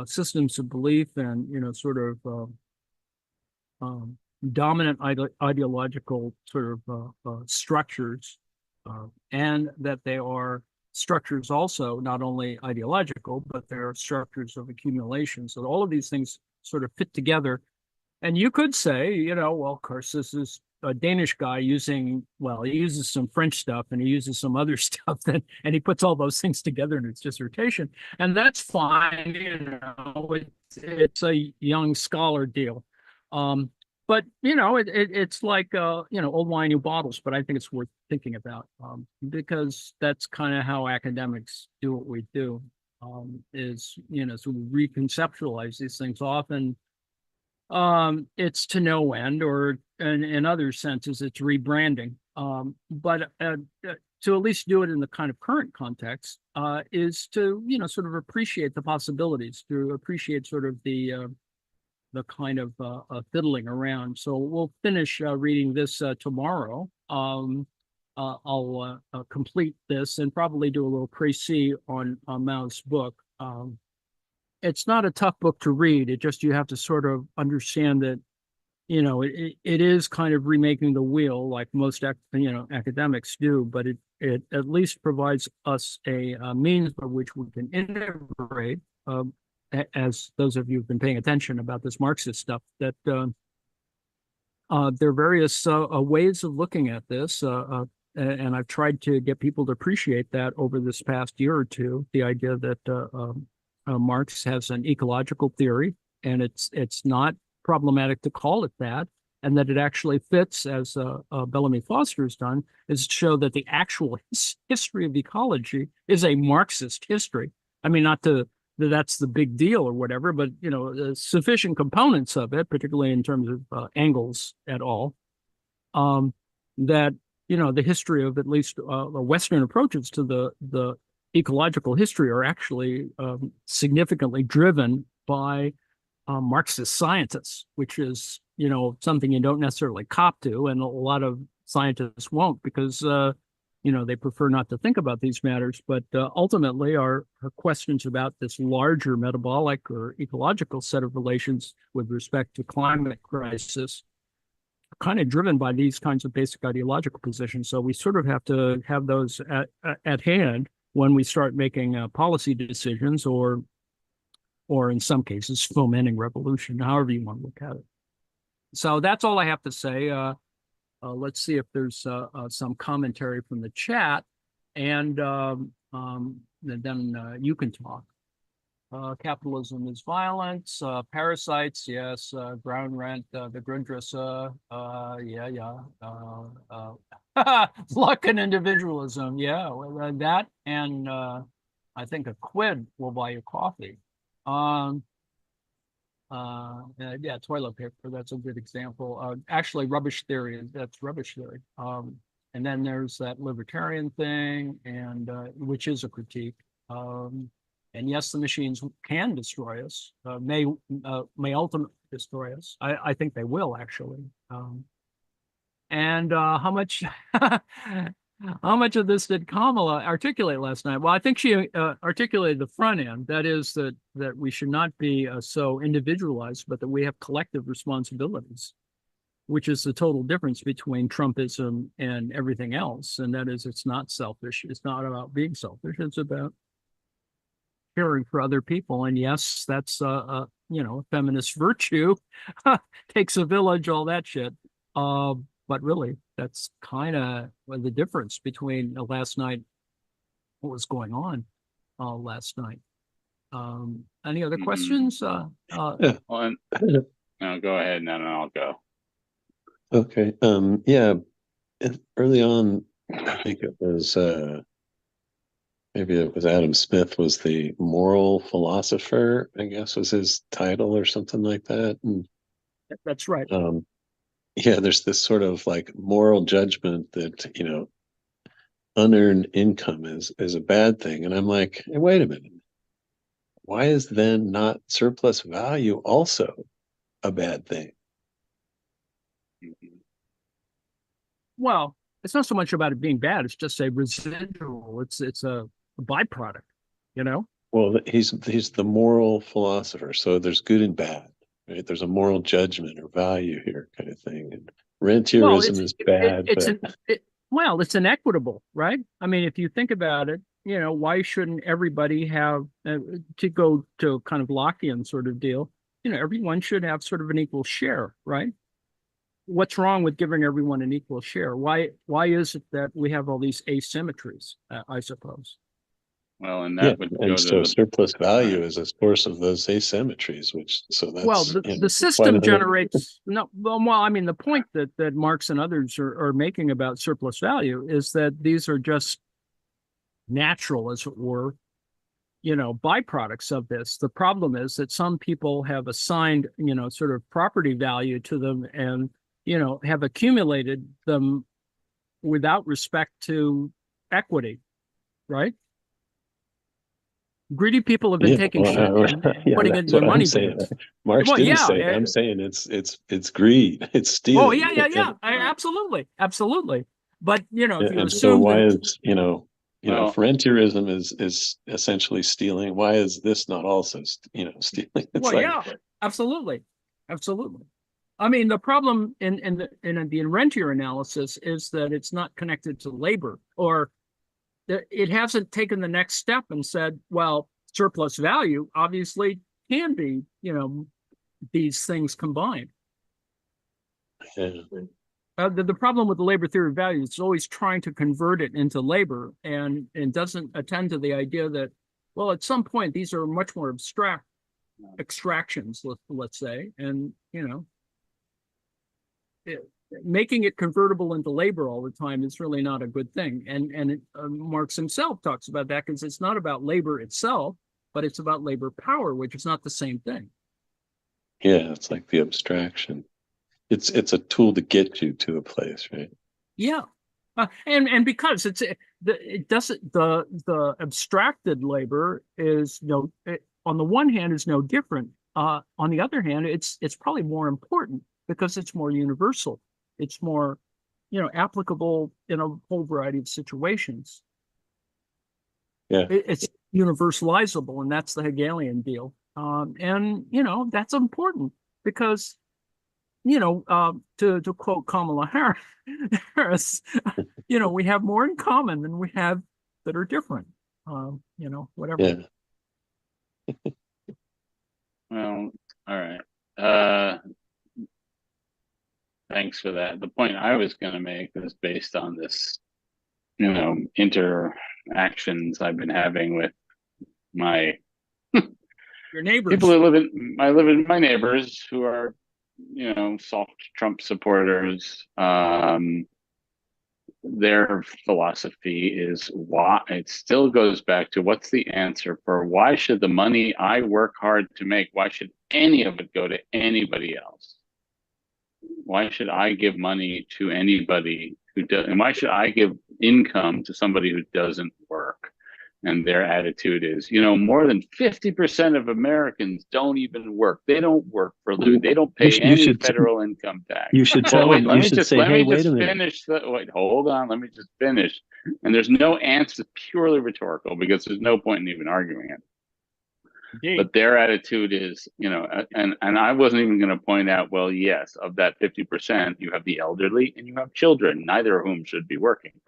Speaker 1: systems of belief and, sort of dominant ideological sort of structures, and that they are structures also not only ideological, but they're structures of accumulation. So all of these things sort of fit together. And you could say, well, of course, this is a Danish guy he uses some French stuff and he uses some other stuff, and he puts all those things together in his dissertation. And that's fine, it's a young scholar deal. But it's like old wine, new bottles. But I think it's worth thinking about, because that's kind of how academics do what we do. Is sort of reconceptualize these things. Often, it's to no end, or in other senses, it's rebranding. But to at least do it in the kind of current context, is to sort of appreciate the possibilities, to appreciate sort of the kind of fiddling around. So we'll finish reading this tomorrow. I'll complete this and probably do a little précis on Mao's book. It's not a tough book to read. It just, you have to sort of understand that, it is kind of remaking the wheel, like most academics do, but it at least provides us a means by which we can integrate, as those of you who've been paying attention about this Marxist stuff, that there are various ways of looking at this, and I've tried to get people to appreciate that over this past year or two. The idea that Marx has an ecological theory, and it's not problematic to call it that, and that it actually fits, as Bellamy Foster has done, is to show that the actual history of ecology is a Marxist history. I mean, not to that's the big deal or whatever, but sufficient components of it, particularly in terms of Engels et al., that the history of at least Western approaches to the ecological history are actually significantly driven by Marxist scientists, which is something you don't necessarily cop to, and a lot of scientists won't, because they prefer not to think about these matters. But ultimately, our questions about this larger metabolic or ecological set of relations with respect to climate crisis are kind of driven by these kinds of basic ideological positions. So we sort of have to have those at hand when we start making policy decisions, or in some cases, fomenting revolution, however you want to look at it. So that's all I have to say. Let's see if there's some commentary from the chat, and then you can talk. Capitalism is violence, parasites, yes, ground rent, the Grundrisse, luck and individualism, yeah, that, and I think a quid will buy you coffee. Yeah, toilet paper. That's a good example. Actually, rubbish theory. That's rubbish theory. And then there's that libertarian thing, and which is a critique. And yes, the machines can destroy us. May ultimately destroy us. I think they will actually. And how much how much of this did Kamala articulate last night? Well, I think she articulated the front end. That is that we should not be so individualized, but that we have collective responsibilities, which is the total difference between Trumpism and everything else. And that is, it's not selfish. It's not about being selfish. It's about caring for other people. And yes, that's a feminist virtue. Takes a village, all that shit. But really, that's kind of the difference between last night, what was going on last night. Any other questions?
Speaker 2: Yeah.
Speaker 3: No, go ahead, and then I'll go.
Speaker 2: Okay. Yeah. Early on, I think it was maybe it was Adam Smith was the moral philosopher, I guess was his title or something like that. And
Speaker 1: That's right.
Speaker 2: yeah, there's this sort of like moral judgment that, unearned income is a bad thing. And I'm like, hey, wait a minute. Why is then not surplus value also a bad thing?
Speaker 1: Well, it's not so much about it being bad. It's just a residual. It's a byproduct, you know?
Speaker 2: Well, he's the moral philosopher, so there's good and bad, right? There's a moral judgment or value here, kind of thing. And
Speaker 1: Well,
Speaker 2: rentierism is bad,
Speaker 1: it's
Speaker 2: but
Speaker 1: well, it's inequitable, right? I mean, if you think about it, why shouldn't everybody have to go to kind of Lockean sort of deal? Everyone should have sort of an equal share, right? What's wrong with giving everyone an equal share? Why is it that we have all these asymmetries, I suppose?
Speaker 3: Well, and
Speaker 2: yeah,
Speaker 3: that would
Speaker 2: and
Speaker 3: go to
Speaker 2: so
Speaker 3: the
Speaker 2: surplus value
Speaker 3: right.
Speaker 2: is a source of those asymmetries, which so
Speaker 1: Well,
Speaker 2: that's
Speaker 1: the
Speaker 2: why
Speaker 1: system
Speaker 2: not?
Speaker 1: generates no. Well, I mean, the point that Marx and others are making about surplus value is that these are just natural, as it were, byproducts of this. The problem is that some people have assigned, sort of property value to them and, have accumulated them without respect to equity, right? Greedy people have been
Speaker 2: Yeah,
Speaker 1: taking shit
Speaker 2: well,
Speaker 1: and
Speaker 2: yeah,
Speaker 1: putting it in
Speaker 2: that's
Speaker 1: their
Speaker 2: what I'm
Speaker 1: money
Speaker 2: saying.
Speaker 1: banks.
Speaker 2: Marx
Speaker 1: Well,
Speaker 2: didn't
Speaker 1: yeah.
Speaker 2: say it. I'm saying it's greed, it's
Speaker 1: Oh,
Speaker 2: stealing,
Speaker 1: yeah, yeah, yeah.
Speaker 2: and
Speaker 1: Absolutely, absolutely. But if you
Speaker 2: and so
Speaker 1: assume
Speaker 2: why
Speaker 1: that,
Speaker 2: is if
Speaker 3: Well,
Speaker 2: rentierism is essentially stealing, why is this not also stealing? It's
Speaker 1: well,
Speaker 2: like
Speaker 1: yeah, absolutely, absolutely. I mean, the problem in the rentier analysis is that it's not connected to labor, or that it hasn't taken the next step and said, well, surplus value obviously can be, these things combined.
Speaker 2: yeah,
Speaker 1: The problem with the labor theory of value is it's always trying to convert it into labor and doesn't attend to the idea that, well, at some point, these are much more abstract extractions, let's say, and, it, making it convertible into labor all the time is really not a good thing. And Marx himself talks about that because it's not about labor itself, but it's about labor power, which is not the same thing.
Speaker 2: yeah, it's like the abstraction. It's a tool to get you to a place, right?
Speaker 1: Yeah. And because it doesn't the abstracted labor is on the one hand is no different. On the other hand, it's probably more important because it's more universal. It's more applicable in a whole variety of situations.
Speaker 2: Yeah,
Speaker 1: It's universalizable, and that's the Hegelian deal. And that's important because to quote Kamala Harris, we have more in common than we have that are different. Whatever.
Speaker 2: yeah,
Speaker 3: well, all right. Thanks for that. The point I was going to make was based on this, interactions I've been having with my
Speaker 1: Your
Speaker 3: people
Speaker 1: neighbors.
Speaker 3: who live in my neighbors who are, soft Trump supporters. their philosophy is why it still goes back to what's the answer for why should the money I work hard to make, why should any of it go to anybody else? Why should I give money to anybody who does, and why should I give income to somebody who doesn't work? And their attitude is, more than 50% of Americans don't even work. They don't work for a living. They don't pay any federal income tax.
Speaker 2: You should tell them. You should say, "Hey, wait a minute.
Speaker 3: Wait, hold on. Let me just finish." And there's no answer. It's purely rhetorical because there's no point in even arguing it.
Speaker 1: Indeed.
Speaker 3: But their attitude is, and I wasn't even going to point out, well, yes, of that 50%, you have the elderly and you have children, neither of whom should be working.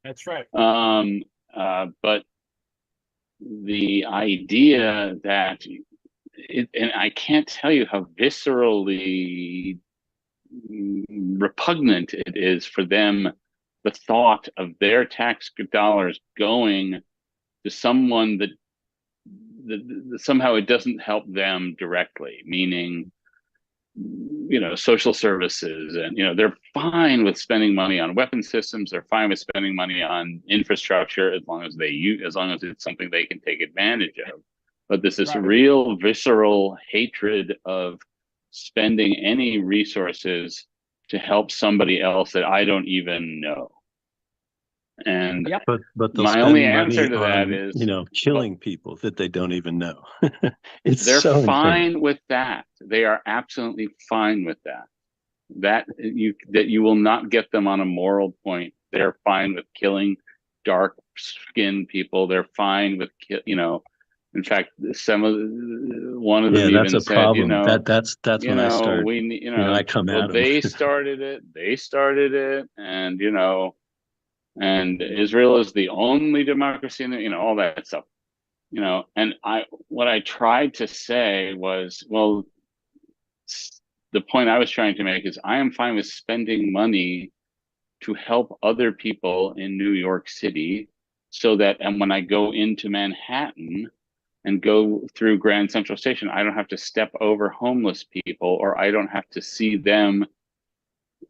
Speaker 1: That's right.
Speaker 3: But the idea that and I can't tell you how viscerally repugnant it is for them, the thought of their tax dollars going to someone that somehow it doesn't help them directly, meaning social services, and they're fine with spending money on weapon systems, they're fine with spending money on infrastructure as long as it's something they can take advantage of. But this is real visceral hatred of spending any resources to help somebody else that I don't even know. And
Speaker 2: but
Speaker 3: my only answer to that is,
Speaker 2: killing people that they don't even know.
Speaker 3: They're so fine with that. They are absolutely fine with that. That you will not get them on a moral point. They're fine with killing dark-skinned people. They're fine with In fact, one of them even
Speaker 2: that's a
Speaker 3: said,
Speaker 2: problem. That's when I start. I come at them.
Speaker 3: They started it, and and Israel is the only democracy in the, all that stuff, and what I tried to say was, well, the point I was trying to make is I am fine with spending money to help other people in New York City so that, and when I go into Manhattan and go through Grand Central Station, I don't have to step over homeless people, or I don't have to see them,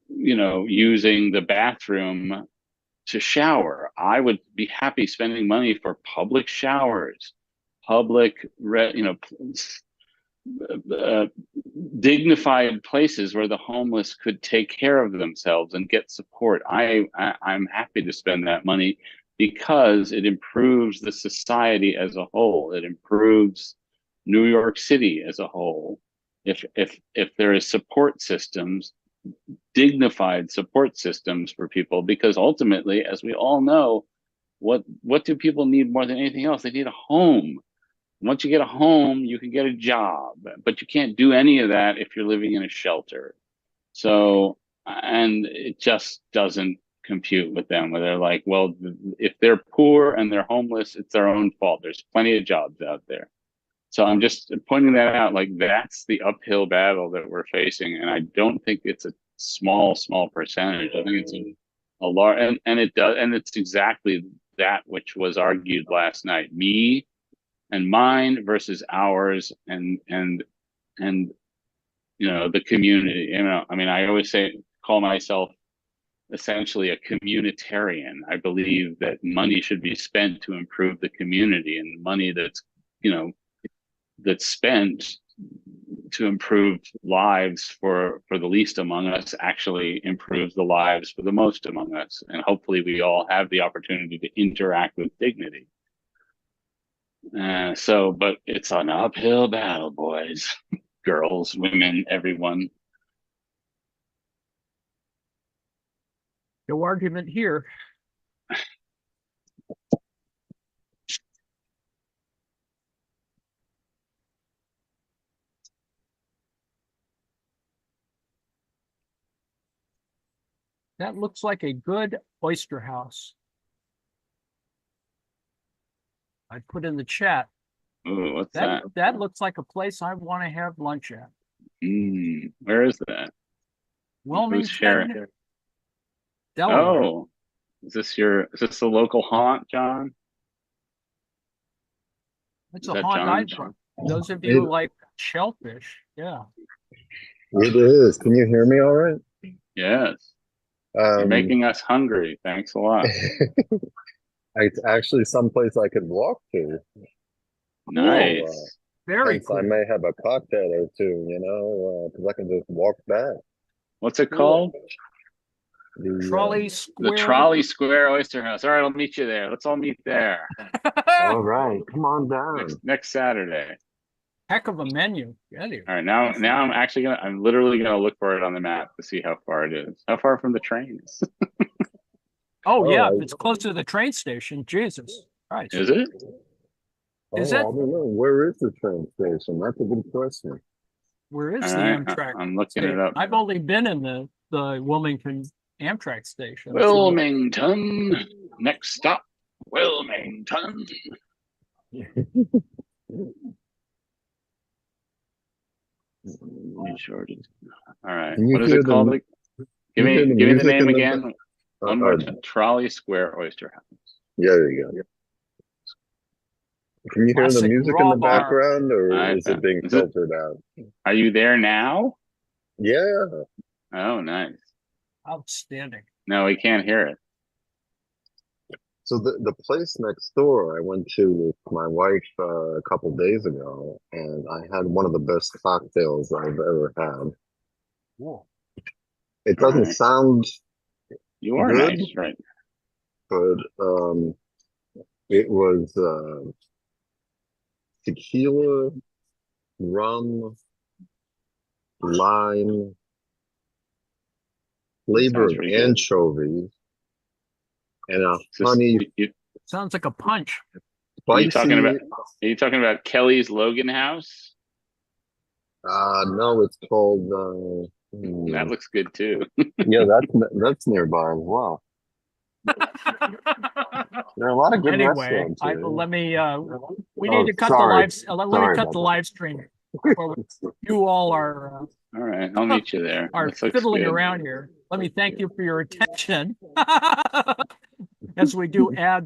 Speaker 3: using the bathroom to shower. I would be happy spending money for public showers, dignified places where the homeless could take care of themselves and get support. I'm happy to spend that money because it improves the society as a whole. It improves New York City as a whole. If there is support systems, dignified support systems for people, because ultimately, as we all know, what do people need more than anything else? They need a home. Once you get a home, you can get a job, but you can't do any of that if you're living in a shelter. So, and it just doesn't compute with them, where they're like, well, if they're poor and they're homeless, it's their own fault. There's plenty of jobs out there. So I'm just pointing that out, like that's the uphill battle that we're facing. And I don't think it's a small percentage. I think it's a large, and it does, and it's exactly that which was argued last night. Me and mine versus ours, and the community. I mean, I always call myself essentially a communitarian. I believe that money should be spent to improve the community, and money that's spent to improve lives for the least among us actually improves the lives for the most among us. And hopefully we all have the opportunity to interact with dignity. But it's an uphill battle, boys, girls, women, everyone.
Speaker 1: No argument here. That looks like a good oyster house. I put in the chat.
Speaker 3: Ooh, what's that?
Speaker 1: That looks like a place I want to have lunch at.
Speaker 3: Where is that?
Speaker 1: Wilmington, Delaware.
Speaker 3: Oh, is this the local haunt, John?
Speaker 1: It's a haunt. Those of you who like shellfish, yeah.
Speaker 4: It is. Can you hear me all right?
Speaker 3: Yes. You're making us hungry. Thanks a lot.
Speaker 4: It's actually someplace I could walk to.
Speaker 3: Nice.
Speaker 1: Very
Speaker 4: Hence,
Speaker 1: cool.
Speaker 4: I may have a cocktail or two, because I can just walk back.
Speaker 3: What's it called?
Speaker 1: Trolley
Speaker 3: The
Speaker 1: Square.
Speaker 3: Trolley Square Oyster House. All right, I'll meet you there. Let's all meet there
Speaker 4: All right, come on down.
Speaker 3: next Saturday.
Speaker 1: Heck of a menu. Anyway.
Speaker 3: All right, now I'm literally gonna look for it on the map to see how far it is. How far from the trains?
Speaker 1: Oh yeah,
Speaker 4: Oh,
Speaker 1: if it's close to the train station, Jesus Christ.
Speaker 3: Is it?
Speaker 1: Is
Speaker 4: I
Speaker 1: it?
Speaker 4: don't know. Where is the train station? That's a good question.
Speaker 1: Where is
Speaker 3: All
Speaker 1: the
Speaker 3: right,
Speaker 1: Amtrak?
Speaker 3: I'm looking it
Speaker 1: station?
Speaker 3: up.
Speaker 1: I've only been in the Wilmington Amtrak station.
Speaker 3: Wilmington. Next stop, Wilmington. Sure. All right.
Speaker 4: Can you
Speaker 3: What is
Speaker 4: hear
Speaker 3: it called? Give me the
Speaker 4: music
Speaker 3: name
Speaker 4: in the
Speaker 3: again. One more time. Trolley Square Oyster House.
Speaker 4: Yeah, there you go. Can you hear the
Speaker 1: Classic
Speaker 4: music in the
Speaker 1: raw bar.
Speaker 4: background, or
Speaker 3: I
Speaker 4: is it
Speaker 3: found-
Speaker 4: being
Speaker 3: is it-
Speaker 4: filtered out?
Speaker 3: Are you there now?
Speaker 4: Yeah.
Speaker 3: Oh, nice.
Speaker 1: Outstanding.
Speaker 3: No, we can't hear it.
Speaker 4: So the place next door I went to with my wife a couple days ago, and I had one of the best cocktails I've ever had.
Speaker 1: Whoa.
Speaker 4: It doesn't
Speaker 3: Alright.
Speaker 4: sound
Speaker 3: You are
Speaker 4: good,
Speaker 3: nice, right?
Speaker 4: but it was tequila, rum, lime, flavor
Speaker 3: Sounds
Speaker 4: of
Speaker 3: pretty good.
Speaker 4: anchovies, and a
Speaker 3: So
Speaker 4: honey
Speaker 1: Sounds like a punch.
Speaker 3: Are you
Speaker 4: spicy.
Speaker 3: talking about Kelly's Logan House?
Speaker 4: No, it's called.
Speaker 3: That looks good too.
Speaker 4: Yeah, that's nearby as well. There are a lot of good
Speaker 1: Anyway,
Speaker 4: restaurants here.
Speaker 1: let me. We
Speaker 4: Oh,
Speaker 1: need to cut
Speaker 4: sorry.
Speaker 1: let me
Speaker 4: Sorry
Speaker 1: cut
Speaker 4: about
Speaker 1: the
Speaker 4: that.
Speaker 1: live stream. Well, you all are
Speaker 3: All right, I'll meet you there.
Speaker 1: are
Speaker 3: This looks
Speaker 1: fiddling
Speaker 3: good.
Speaker 1: around here. Let me thank you for your attention as we do ads